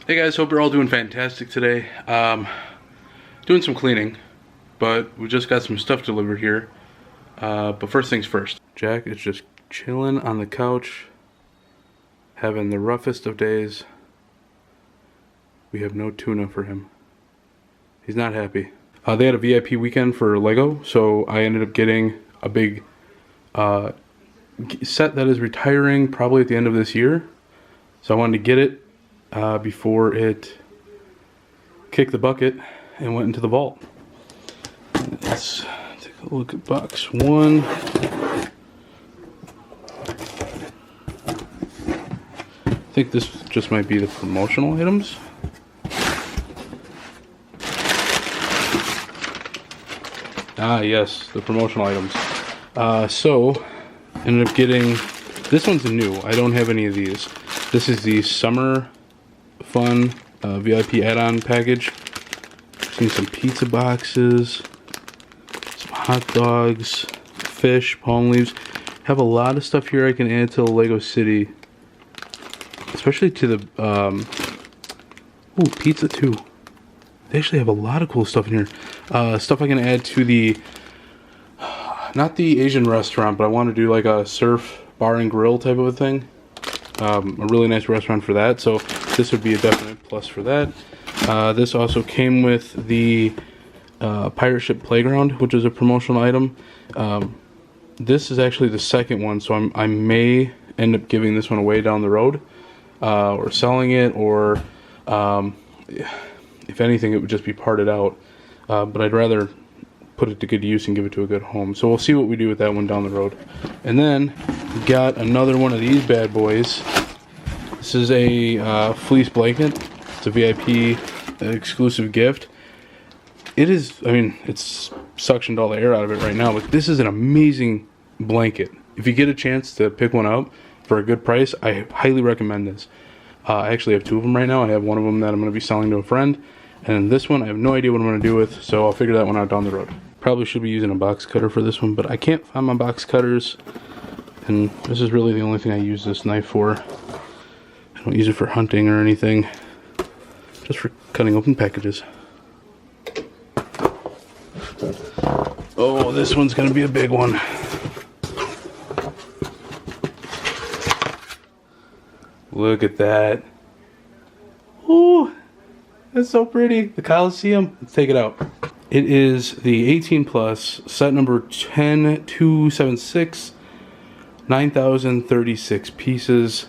Hey guys, hope you're all doing fantastic today. Doing some cleaning, but we just got some stuff delivered here. But first things first. Jack is just chilling on the couch, having the roughest of days. We have no tuna for him. He's not happy. They had a VIP weekend for Lego, so I ended up getting a big set that is retiring probably at the end of this year. So I wanted to get it before it kicked the bucket and went into the vault. Let's take a look at box one. I think this just might be the promotional items. Ah, yes, the promotional items. So, ended up getting, this one's new. I don't have any of these. This is the Summer Fun VIP add-on package. Seen some pizza boxes, some hot dogs, fish, palm leaves. Have a lot of stuff here I can add to the Lego City. Especially to the, ooh, pizza too. They actually have a lot of cool stuff in here. Stuff I can add to the, not the Asian restaurant, but I want to do like a surf bar and grill type of a thing. A really nice restaurant for that, so this would be a definite plus for that. This also came with the Pirate Ship Playground, which is a promotional item. This is actually the second one, so I may end up giving this one away down the road, or selling it, or if anything, it would just be parted out. But I'd rather put it to good use and give it to a good home. So we'll see what we do with that one down the road. And then got another one of these bad boys. This is a fleece blanket. It's a VIP exclusive gift. It is, I mean, it's suctioned all the air out of it right now, but this is an amazing blanket. If you get a chance to pick one up for a good price, I highly recommend this. I actually have two of them right now. I have one of them that I'm going to be selling to a friend, and this one I have no idea what I'm going to do with, so I'll figure that one out down the road. Probably should be using a box cutter for this one, but I can't find my box cutters, and this is really the only thing I use this knife for. I don't use it for hunting or anything, just for cutting open packages. Oh, this one's going to be a big one. Look at that. Ooh, that's so pretty. The Coliseum. Let's take it out. It is the 18 plus, set number 10276, 9,036 pieces.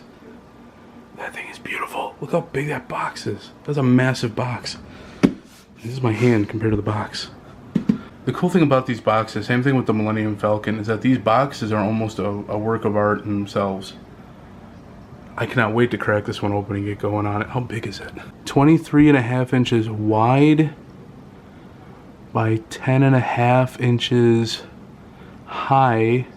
That thing is beautiful. Look how big that box is. That's a massive box. This is my hand compared to the box. The cool thing about these boxes, same thing with the Millennium Falcon, is that these boxes are almost a work of art in themselves. I cannot wait to crack this one open and get going on it. How big is it? 23.5 inches wide by 10.5 inches high.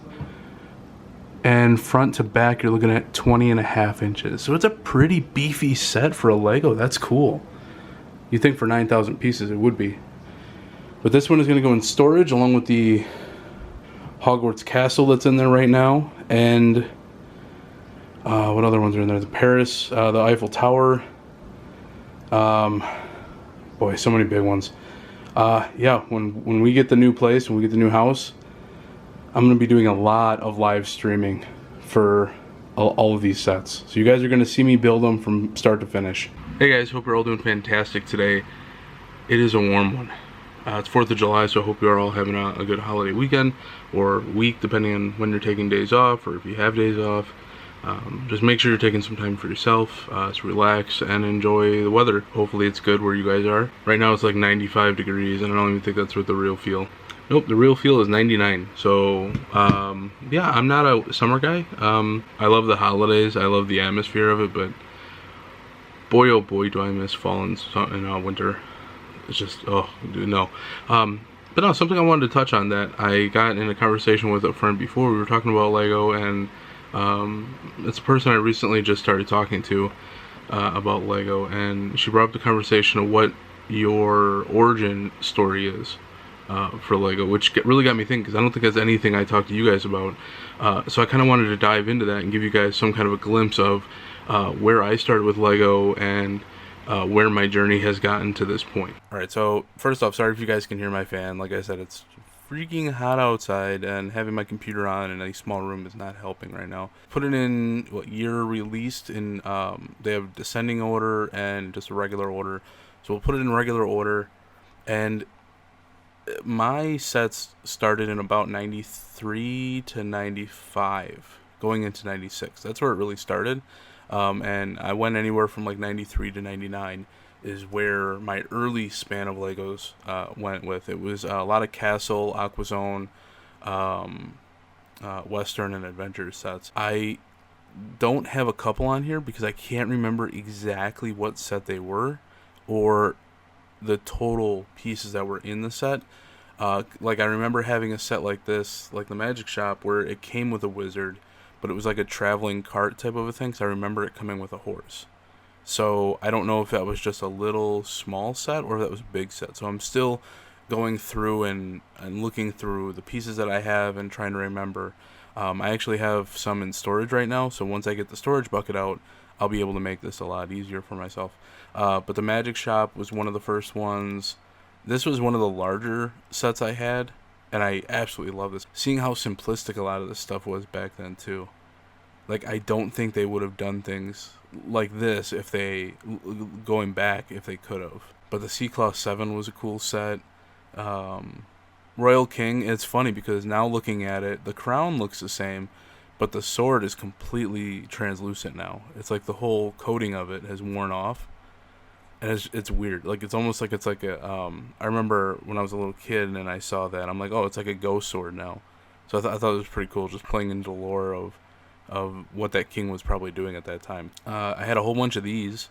And front to back, you're looking at 20.5 inches. So it's a pretty beefy set for a Lego. That's cool. You'd think for 9,000 pieces it would be. But this one is going to go in storage along with the Hogwarts Castle that's in there right now. And what other ones are in there? The Paris, the Eiffel Tower. Boy, so many big ones. Yeah, when we get the new place, when we get the new house, I'm going to be doing a lot of live streaming for all of these sets. So you guys are going to see me build them from start to finish. Hey guys, hope you're all doing fantastic today. It is a warm one. It's 4th of July, so I hope you're all having a good holiday weekend or week, depending on when you're taking days off or if you have days off. Just make sure you're taking some time for yourself to relax and enjoy the weather. Hopefully it's good where you guys are. Right now it's like 95 degrees, and I don't even think that's what the real feel. Nope, the real feel is 99. So yeah, I'm not a summer guy. I love the holidays, I love the atmosphere of it, but boy oh boy do I miss fall and winter. It's just, oh dude, no. But no, something I wanted to touch on that I got in a conversation with a friend before. We were talking about Lego, and it's a person I recently just started talking to about Lego, and she brought up the conversation of what your origin story is for Lego, which really got me thinking, because I don't think that's anything I talked to you guys about. So I kind of wanted to dive into that and give you guys some kind of a glimpse of where I started with Lego, and where my journey has gotten to this point. All right, so first off, sorry if you guys can hear my fan. Like I said, it's freaking hot outside, and having my computer on in a small room is not helping right now. Put it in what year released in. They have descending order and just a regular order, so we'll put it in regular order. And my sets started in about 93 to 95, going into 96. That's where it really started. And I went anywhere from like 93 to 99 is where my early span of Legos went with. It was a lot of Castle, Aquazone, Western, and Adventure sets. I don't have a couple on here because I can't remember exactly what set they were or the total pieces that were in the set. Like I remember having a set like this, like the Magic Shop, where it came with a wizard, but it was like a traveling cart type of a thing, so I remember it coming with a horse. So I don't know if that was just a little small set or if that was a big set. So I'm still going through and looking through the pieces that I have and trying to remember. I actually have some in storage right now, so once I get the storage bucket out, I'll be able to make this a lot easier for myself. But the Magic Shop was one of the first ones. This was one of the larger sets I had, and I absolutely love this. Seeing how simplistic a lot of this stuff was back then, too. Like, I don't think they would have done things like this if they, going back, if they could have. But the Sea-Claw 7 was a cool set. Royal King, it's funny because now looking at it, the crown looks the same, but the sword is completely translucent now. It's like the whole coating of it has worn off. And it's weird. Like, it's almost like it's like a, I remember when I was a little kid and I saw that, I'm like, oh, it's like a ghost sword now. So I thought it was pretty cool, just playing into the lore of what that king was probably doing at that time. I had a whole bunch of these,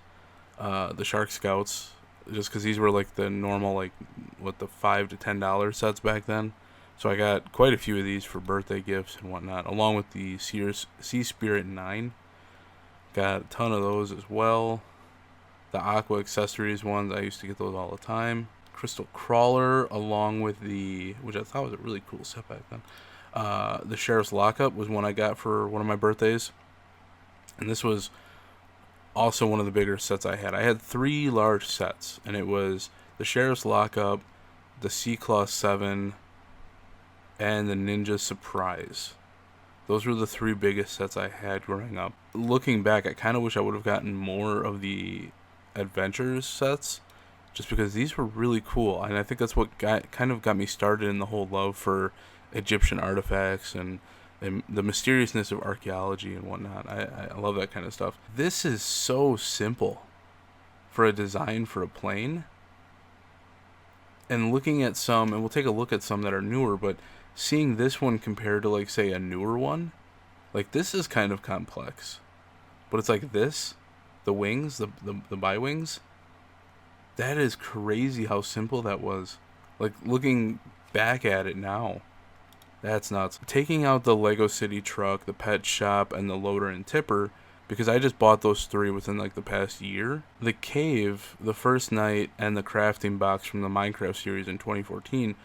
the Shark Scouts, just because these were like the normal, like, what, the $5 to $10 sets back then. So I got quite a few of these for birthday gifts and whatnot, along with the Sea Spirit 9. Got a ton of those as well. The Aqua Accessories ones, I used to get those all the time. Crystal Crawler, along with the, which I thought was a really cool set back then. The Sheriff's Lockup was one I got for one of my birthdays. And this was also one of the bigger sets I had. I had 3 large sets, and it was the Sheriff's Lockup, the Sea-Claw 7, and the Ninja Surprise. Those were the 3 biggest sets I had growing up. Looking back, I kind of wish I would have gotten more of the Adventures sets, just because these were really cool, and I think that's what kind of got me started in the whole love for Egyptian artifacts and the mysteriousness of archaeology and whatnot. I love that kind of stuff. This is so simple for a design for a plane, and looking at some, and we'll take a look at some that are newer, but seeing this one compared to, like, say, a newer one, like, this is kind of complex, but it's like this, the wings, the bi-wings, that is crazy how simple that was. Like, looking back at it now, that's nuts. Taking out the Lego City truck, the pet shop, and the loader and tipper, because I just bought those 3 within, like, the past year. The cave, the first night, and the crafting box from the Minecraft series in 2014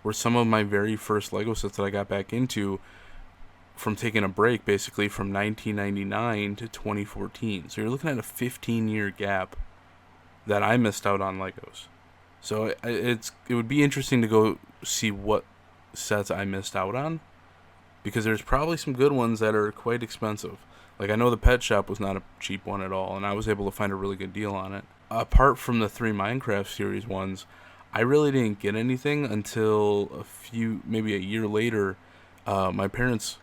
were some of my very first Lego sets that I got back into from taking a break, basically, from 1999 to 2014. So you're looking at a 15-year gap that I missed out on Legos. So it would be interesting to go see what sets I missed out on, because there's probably some good ones that are quite expensive. Like, I know the pet shop was not a cheap one at all, and I was able to find a really good deal on it. Apart from the 3 Minecraft series ones, I really didn't get anything until maybe a year later. My parents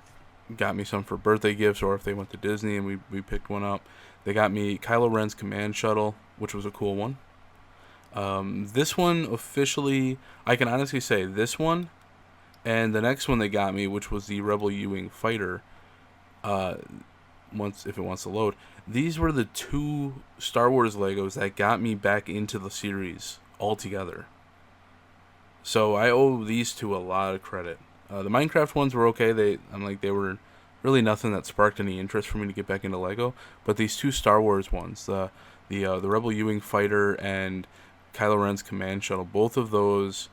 got me some for birthday gifts, or if they went to Disney and we picked one up. They got me Kylo Ren's Command Shuttle, which was a cool one. This one officially, I can honestly say this one, and the next one they got me, which was the Rebel U-Wing Fighter, if it wants to load. These were the 2 Star Wars Legos that got me back into the series altogether. So I owe these 2 a lot of credit. The Minecraft ones were okay. They were really nothing that sparked any interest for me to get back into Lego. But these 2 Star Wars ones, the Rebel U-Wing Fighter and Kylo Ren's Command Shuttle, both of those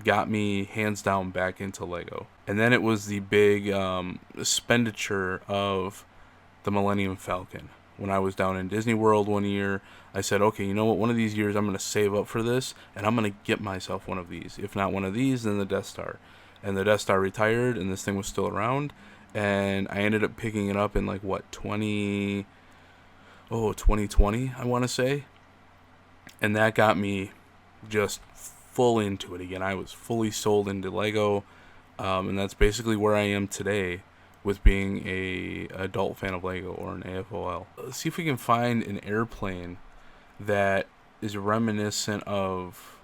got me hands down back into Lego. And then it was the big expenditure of the Millennium Falcon, when I was down in Disney World one year. I said, okay, you know what? One of these years I'm going to save up for this, and I'm going to get myself one of these. If not one of these, then the Death Star. And the Death Star retired, and this thing was still around. And I ended up picking it up in like, what, 2020, I want to say. And that got me just full into it again. I was fully sold into Lego. And that's basically where I am today with being a adult fan of Lego, or an AFOL. Let's see if we can find an airplane that is reminiscent of,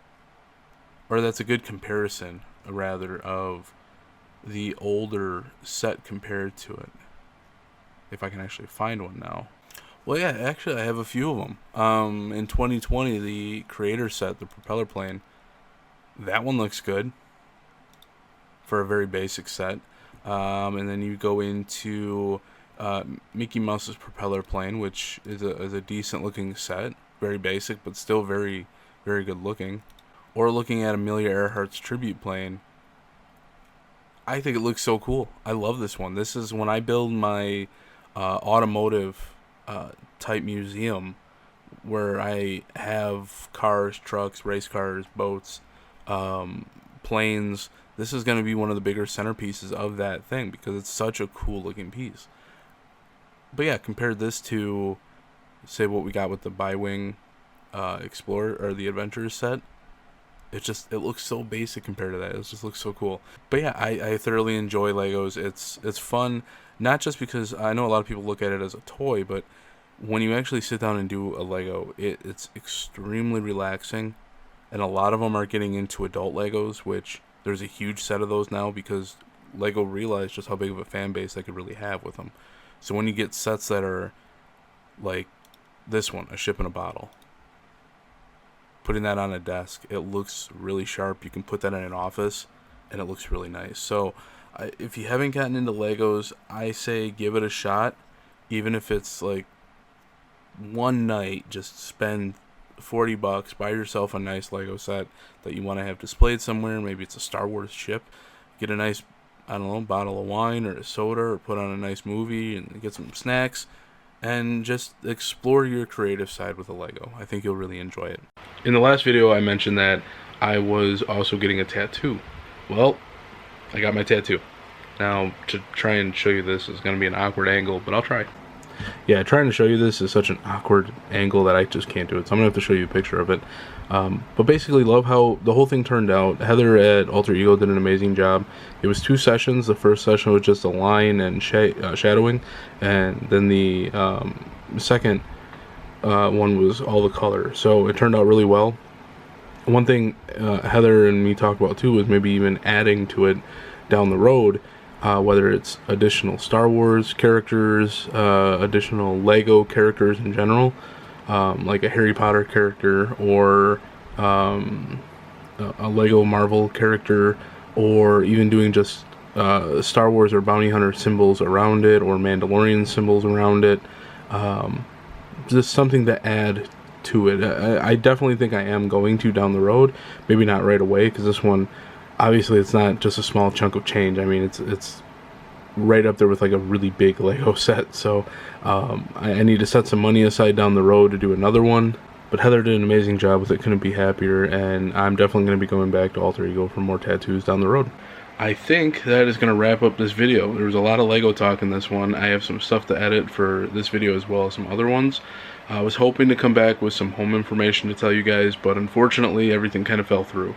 or that's a good comparison, rather, of the older set compared to it. If I can actually find one now. Well, yeah, actually I have a few of them. In 2020, the Creator set, the propeller plane, that one looks good for a very basic set. And then you go into Mickey Mouse's propeller plane, which is a decent looking set. Very basic, but still very, very good looking. Or looking at Amelia Earhart's tribute plane. I think it looks so cool. I love this one. This is when I build my automotive type museum, where I have cars, trucks, race cars, boats, planes. This is going to be one of the bigger centerpieces of that thing, because it's such a cool looking piece. But yeah, compare this to, say, what we got with the Bi-Wing Explorer, or the Adventurers set. It looks so basic compared to that. It just looks so cool. But yeah, I thoroughly enjoy Legos. It's fun, not just because I know a lot of people look at it as a toy, but when you actually sit down and do a Lego, it's extremely relaxing. And a lot of them are getting into adult Legos, which there's a huge set of those now, because Lego realized just how big of a fan base they could really have with them. So when you get sets that are like this one, a ship in a bottle, putting that on a desk, it looks really sharp. You can put that in an office, and it looks really nice. So if you haven't gotten into Legos, I say give it a shot. Even if it's like one night, just spend $40, buy yourself a nice Lego set that you want to have displayed somewhere. Maybe it's a Star Wars ship. Get a nice, I don't know, bottle of wine or a soda, or put on a nice movie and get some snacks, and just explore your creative side with a Lego. I think you'll really enjoy it. In the last video, I mentioned that I was also getting a tattoo. Well, I got my tattoo. Now, to try and show you this is going to be an awkward angle, but I'll try. Yeah, trying to show you this is such an awkward angle that I just can't do it, so I'm going to have to show you a picture of it. But basically, love how the whole thing turned out. Heather at Alter Ego did an amazing job. It was 2 sessions. The first session was just a line and shadowing, and then the second one was all the color. So it turned out really well. One thing Heather and me talked about too was maybe even adding to it down the road, whether it's additional Star Wars characters, additional Lego characters in general, like a Harry Potter character, or a Lego Marvel character, or even doing just Star Wars or Bounty Hunter symbols around it, or Mandalorian symbols around it. Just something to add to it. I definitely think I am going to down the road. Maybe not right away, because this one, obviously, it's not just a small chunk of change. I mean, it's right up there with like a really big Lego set. So I need to set some money aside down the road to do another one. But Heather did an amazing job with it. Couldn't be happier. And I'm definitely going to be going back to Alter Ego for more tattoos down the road. I think that is going to wrap up this video. There was a lot of Lego talk in this one. I have some stuff to edit for this video as well as some other ones. I was hoping to come back with some home information to tell you guys, but unfortunately everything kind of fell through.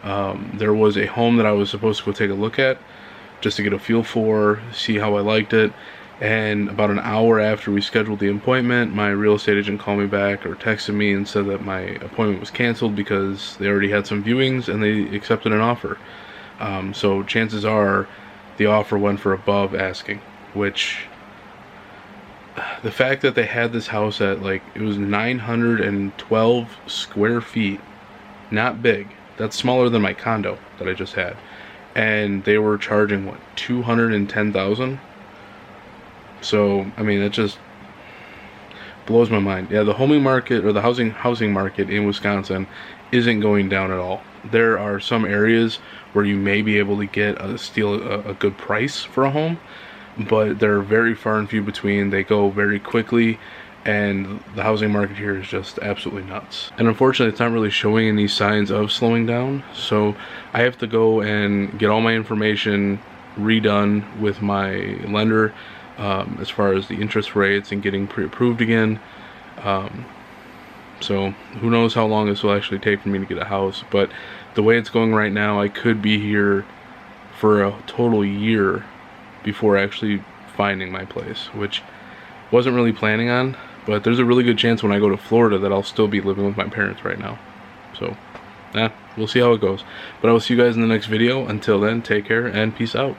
There was a home that I was supposed to go take a look at, just to get a feel for, see how I liked it, and about an hour after we scheduled the appointment, my real estate agent called me back or texted me and said that my appointment was canceled because they already had some viewings and they accepted an offer. So chances are the offer went for above asking, which the fact that they had this house at, like, it was 912 square feet, not big. That's smaller than my condo that I just had. And they were charging, what, $210,000? So, I mean, it just blows my mind. Yeah, the homing market, or the housing market in Wisconsin isn't going down at all. There are some areas where you may be able to get a good price for a home, but they're very far and few between. They go very quickly, and the housing market here is just absolutely nuts. And unfortunately, it's not really showing any signs of slowing down, so I have to go and get all my information redone with my lender, as far as the interest rates and getting pre-approved again. So who knows how long this will actually take for me to get a house, but the way it's going right now, I could be here for a total year before actually finding my place, which wasn't really planning on, but there's a really good chance when I go to Florida that I'll still be living with my parents right now. So we'll see how it goes, but I will see you guys in the next video. Until then, take care and peace out.